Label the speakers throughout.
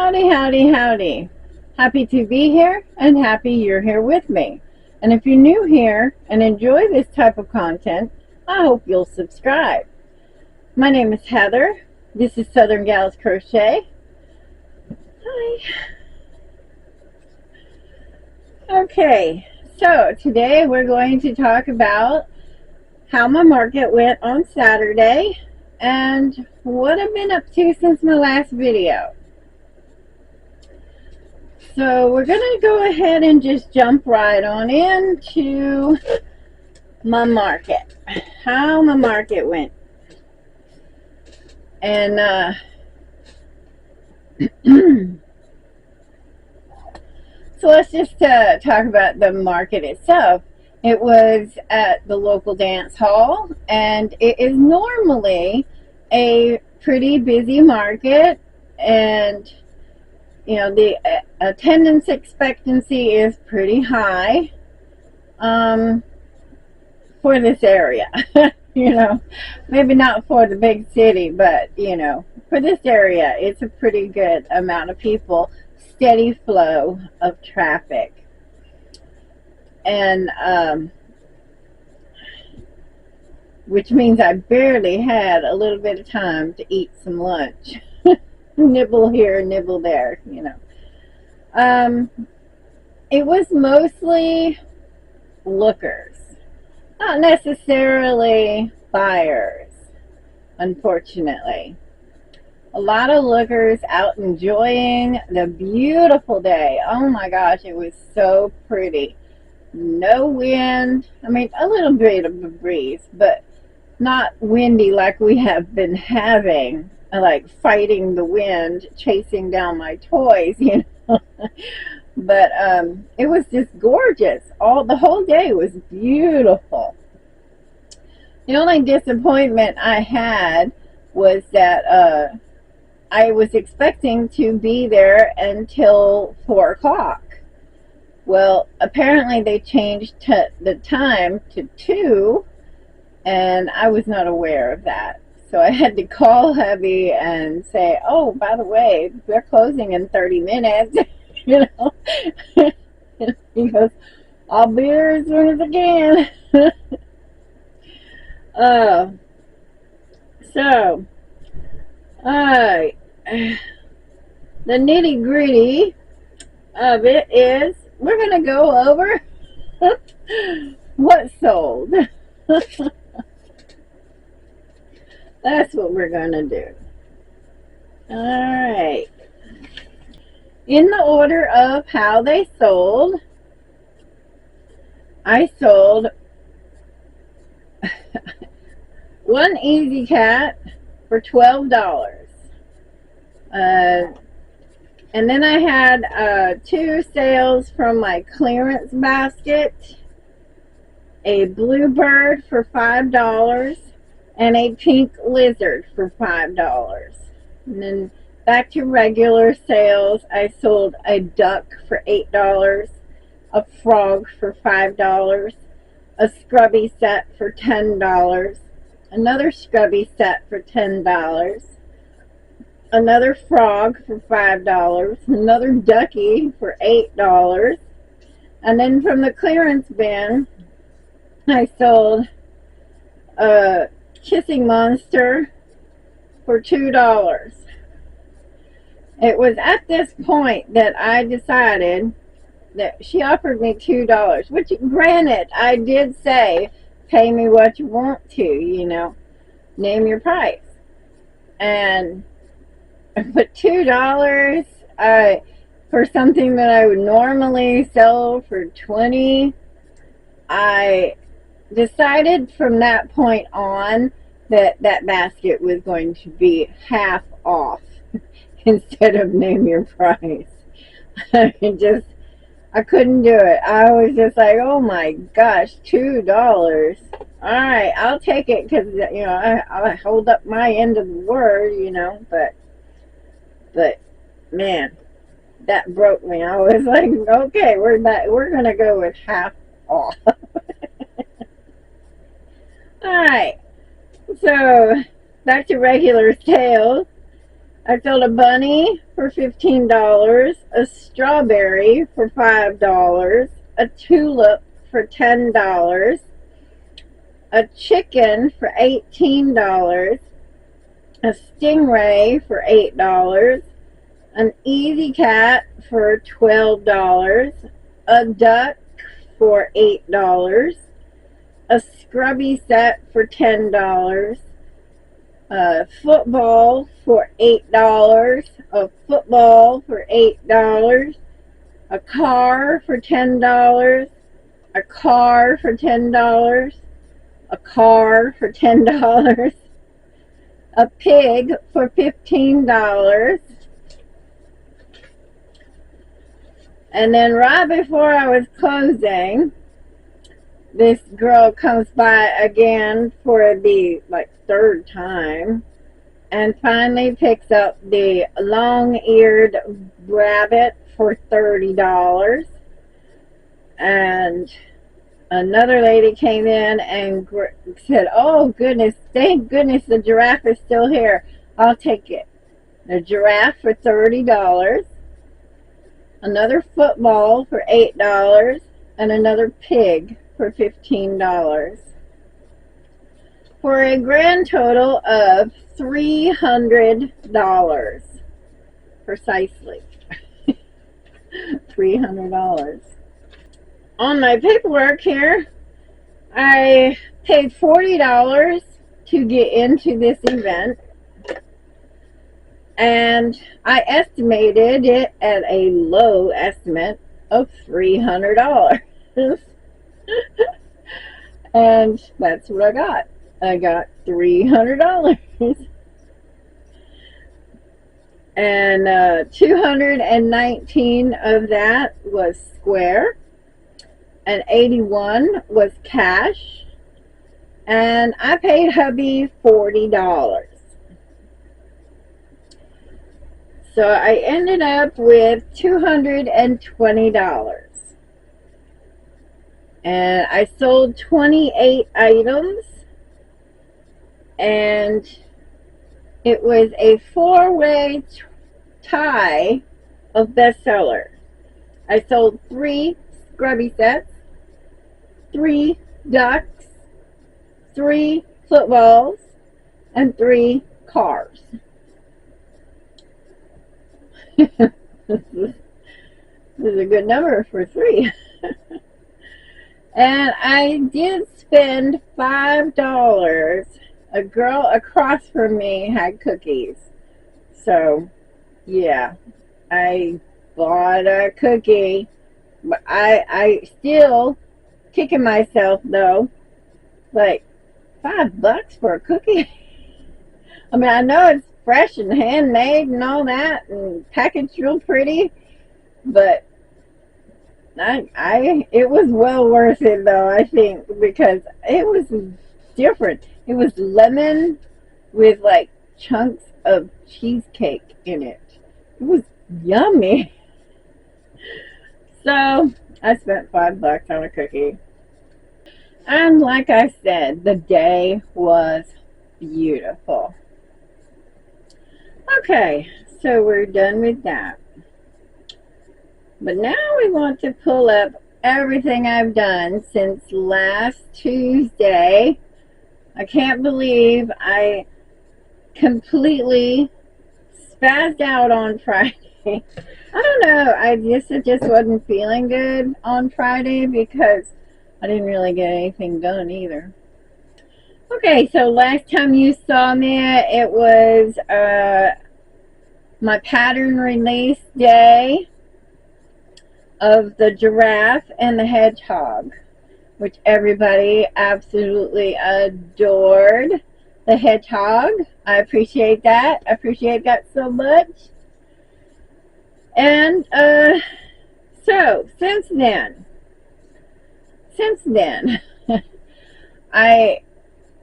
Speaker 1: Howdy, howdy, howdy. Happy to be here and happy you're here with me. And if you're new here and enjoy this type of content, I hope you'll subscribe. My name is Heather. This is Southern Gals Crochet. Hi. Okay, so today we're going to talk about how my market went on Saturday and what I've been up to since my last video. So we're going to go ahead and just jump right on into my market. How my market went. And so let's just talk about the market itself. It was at the local dance hall, and it is normally a pretty busy market, and you know, the attendance expectancy is pretty high for this area. You know, maybe not for the big city, but you know, for this area, it's a pretty good amount of people, steady flow of traffic. And which means I barely had a little bit of time to eat some lunch. Nibble here, nibble there, you know. It was mostly lookers, not necessarily buyers, unfortunately. A lot of lookers out enjoying the beautiful day. Oh my gosh, it was so pretty. No wind. I mean, a little bit of a breeze, but not windy like we have been having. Like fighting the wind, chasing down my toys, you know. But it was just gorgeous. The whole day was beautiful. The only disappointment I had was that I was expecting to be there until 4 o'clock. Well, apparently they changed the time to 2, and I was not aware of that. So I had to call hubby and say, oh, by the way, we're closing in 30 minutes. You know, he goes, I'll be here as soon as I can. So, the nitty gritty of it is we're going to go over what sold. That's what we're going to do. Alright. In the order of how they sold, I sold one Easy Cat for $12. And then I had 2 sales from my clearance basket, a bluebird for $5, and a pink lizard for $5. And then back to regular sales, I sold a duck for $8, a frog for $5, a scrubby set for $10, another scrubby set for $10, another frog for $5, another ducky for $8, and then from the clearance bin, I sold a kissing monster for $2. It was at this point that I decided that she offered me $2, which granted, I did say, pay me what you want to, you know, name your price. And but $2 for something that I would normally sell for $20, I decided from that point on that that basket was going to be half off instead of name your price. I couldn't do it. I was just like, oh my gosh, $2. All right, I'll take it because, you know, I hold up my end of the word, you know, but man, that broke me. I was like, okay, we're going to go with half off. All right, so back to regular sales. I sold a bunny for $15, a strawberry for $5, a tulip for $10, a chicken for $18, a stingray for $8, an easy cat for $12, a duck for $8, a scrubby set for $10, a football for $8, a football for $8, a car for $10, a car for $10, a car for $10, a pig for $15. And then right before I was closing, this girl comes by again for the third time and finally picks up the long-eared rabbit for $30. And another lady came in and said, "Oh goodness, thank goodness the giraffe is still here. I'll take it." The giraffe for $30, another football for $8, and another pig for $15. For a grand total of $300. Precisely. $300. On my paperwork here, I paid $40 to get into this event, and I estimated it at a low estimate of $300. And that's what I got. I got $300. And 219 of that was square, and 81 was cash, and I paid hubby $40. So I ended up with $220. And I sold 28 items, and it was a 4-way tie of bestseller. I sold 3 scrubby sets, 3 ducks, 3 footballs, and 3 cars. This is a good number for 3. And I did spend $5. A girl across from me had cookies. So, yeah, I bought a cookie. But I still kicking myself, though. Like, $5 for a cookie? I mean, I know it's fresh and handmade and all that and packaged real pretty, but it was well worth it, though, I think, because it was different. It was lemon with chunks of cheesecake in it. It was yummy. So I spent $5 on a cookie. And like I said, the day was beautiful. Okay, so we're done with that. But now we want to pull up everything I've done since last Tuesday. I can't believe I completely spazzed out on Friday. I don't know, I just wasn't feeling good on Friday because I didn't really get anything done either. Okay, so last time you saw me, it was my pattern release day of the giraffe and the hedgehog, which everybody absolutely adored. The hedgehog, I appreciate that. I appreciate that so much. And so since then, I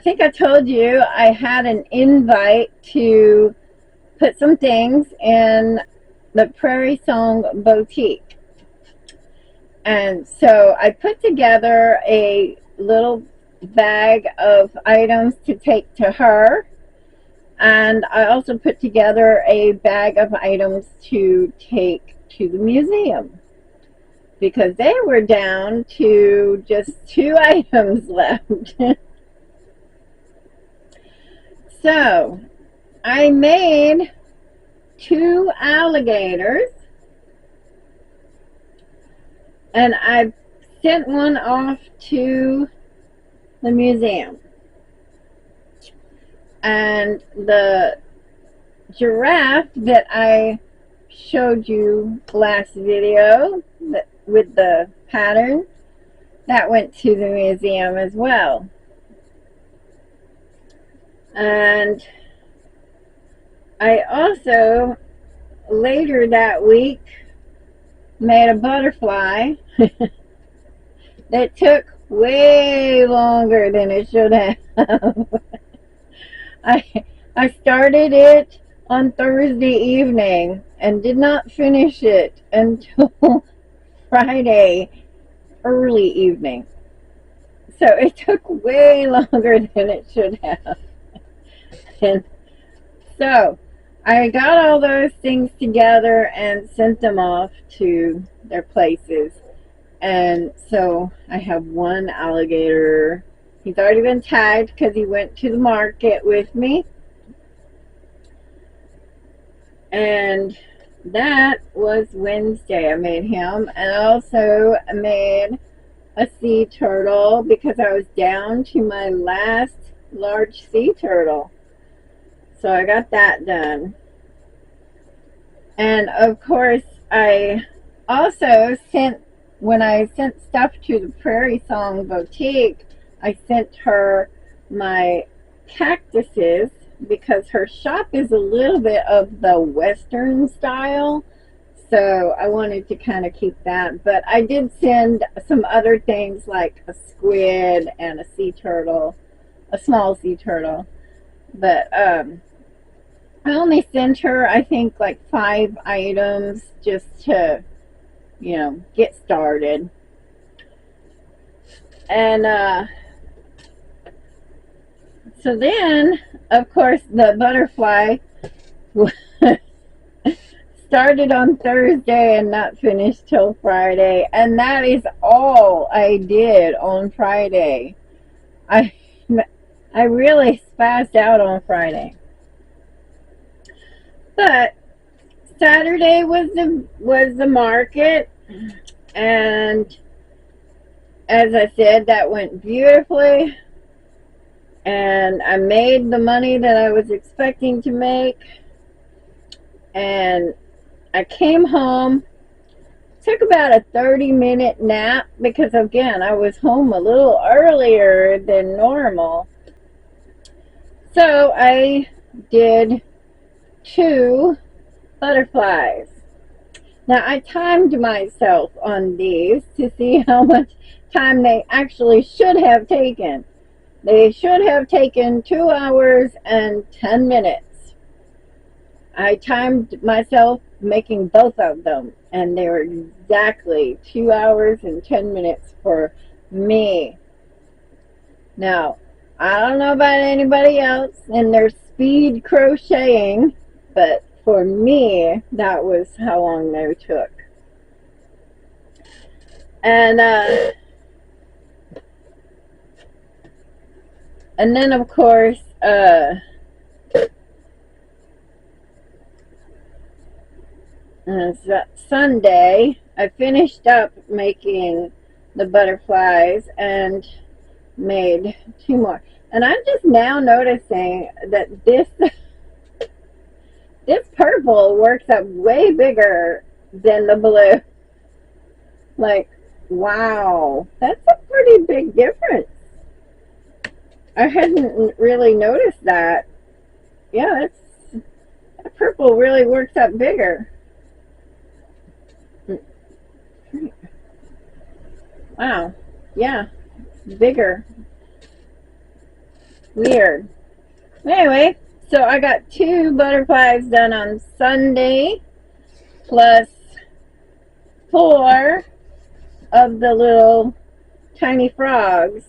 Speaker 1: think I told you I had an invite to put some things in the Prairie Song Boutique. And so I put together a little bag of items to take to her. And I also put together a bag of items to take to the museum, because they were down to just 2 items left. So I made 2 alligators, and I sent one off to the museum. And the giraffe that I showed you last video with the pattern, that went to the museum as well. And I also later that week made a butterfly that took way longer than it should have. I started it on Thursday evening and did not finish it until Friday early evening. So it took way longer than it should have. And so I got all those things together and sent them off to their places. And so I have 1 alligator. He's already been tagged because he went to the market with me. And that was Wednesday I made him. And I also made a sea turtle because I was down to my last large sea turtle. So I got that done. And of course, I also sent, when I sent stuff to the Prairie Song Boutique, I sent her my cactuses because her shop is a little bit of the Western style. So I wanted to kind of keep that. But I did send some other things like a squid and a sea turtle, a small sea turtle. But I only sent her, I think, like 5 items just to, you know, get started. And so then, of course, the butterfly started on Thursday and not finished till Friday. And that is all I did on Friday. I really spazzed out on Friday. But Saturday was the market, and as I said, that went beautifully, and I made the money that I was expecting to make. And I came home, took about a 30-minute nap because, again, I was home a little earlier than normal. So I did 2 butterflies. Now I timed myself on these to see how much time they actually should have taken. They should have taken 2 hours and 10 minutes. I timed myself making both of them, and they were exactly 2 hours and 10 minutes for me. Now, I don't know about anybody else and their speed crocheting, but for me, that was how long they took. And then, of course, Sunday, I finished up making the butterflies and made 2 more. And I'm just now noticing that this purple works up way bigger than the blue. Like, wow, that's a pretty big difference. I hadn't really noticed that. Yeah, that purple really works up bigger. Wow, yeah, bigger. Weird. Anyway, so I got 2 butterflies done on Sunday, plus 4 of the little tiny frogs.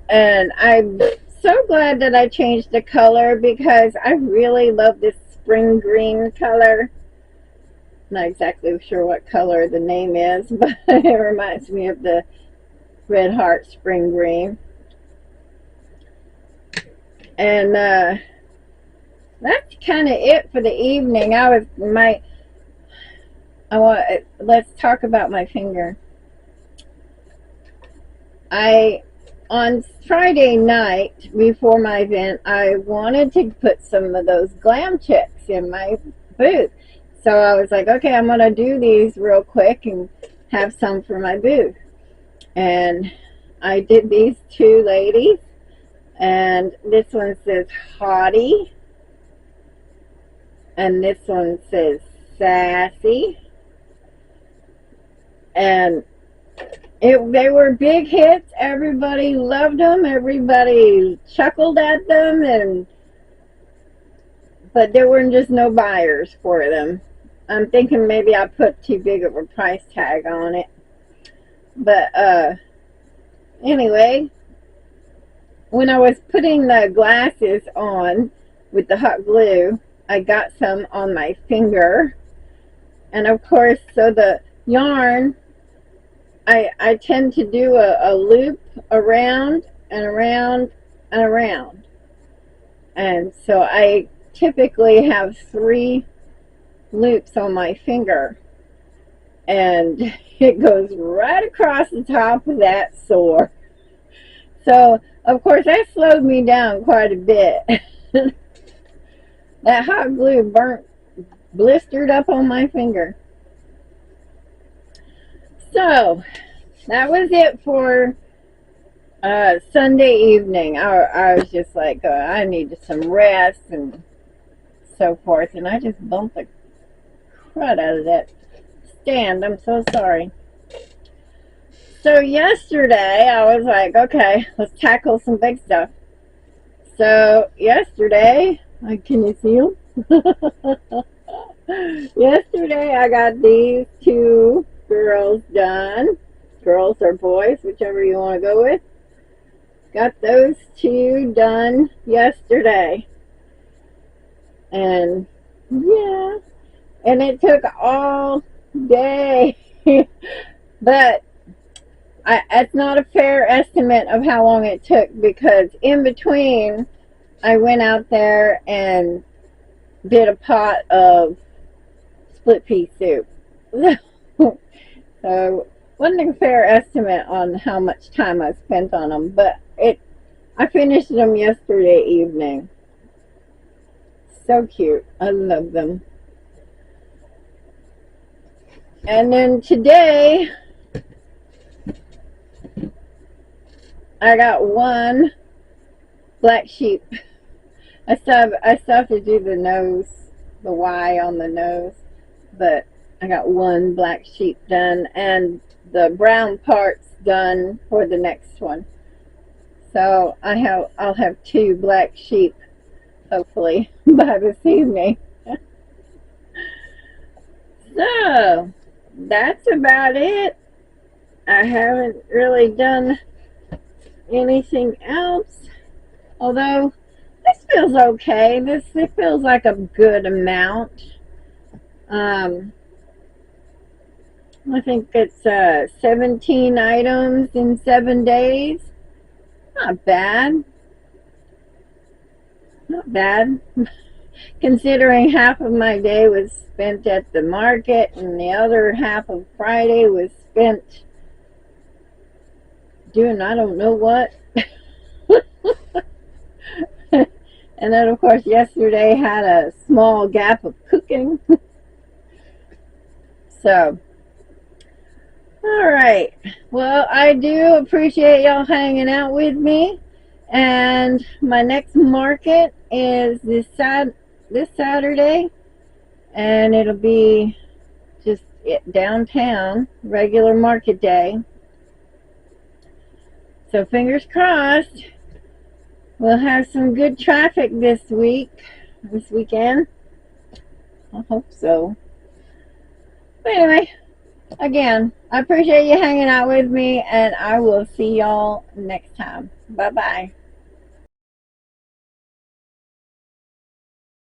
Speaker 1: And I so glad that I changed the color because I really love this spring green color. Not exactly sure what color the name is, but it reminds me of the Red Heart spring green. And that's kind of it for the evening. Let's talk about my finger. On Friday night before my event, I wanted to put some of those glam chicks in my booth. So I was like, okay, I'm going to do these real quick and have some for my booth. And I did these two ladies. And this one says haughty. And this one says sassy. And they were big hits. Everybody loved them. Everybody chuckled at them. But there were just no buyers for them. I'm thinking maybe I put too big of a price tag on it. But anyway, when I was putting the glasses on with the hot glue, I got some on my finger. And of course, so the yarn, I tend to do a loop around and around and around. And so I typically have 3 loops on my finger. And it goes right across the top of that sore. So, of course, that slowed me down quite a bit. That hot glue blistered up on my finger. So, that was it for Sunday evening. I was just like, I needed some rest and so forth. And I just bumped the crud out of that stand. I'm so sorry. So yesterday, I was like, okay, let's tackle some big stuff. So yesterday, can you see them? Yesterday, I got these 2 girls done. Girls or boys, whichever you want to go with. Got those 2 done yesterday. And yeah, and it took all day. But it's not a fair estimate of how long it took, because in between I went out there and did a pot of split pea soup. So wasn't a fair estimate on how much time I spent on them, but I finished them yesterday evening. So cute. I love them. And then today I got 1 black sheep. I still have to do the nose, the Y on the nose, but I got 1 black sheep done, and the brown parts done for the next one. So I'll have 2 black sheep hopefully by this evening. So that's about it. I haven't really done anything else, although this feels okay. It feels like a good amount. I think it's 17 items in 7 days. Not bad. Not bad. Considering half of my day was spent at the market and the other half of Friday was spent doing I don't know what. And then of course yesterday had a small gap of cooking. So alright, well, I do appreciate y'all hanging out with me, and my next market is this Saturday, and it'll be just downtown, regular market day. So fingers crossed we'll have some good traffic this weekend. I hope so. But anyway, again, I appreciate you hanging out with me, and I will see y'all next time. Bye-bye.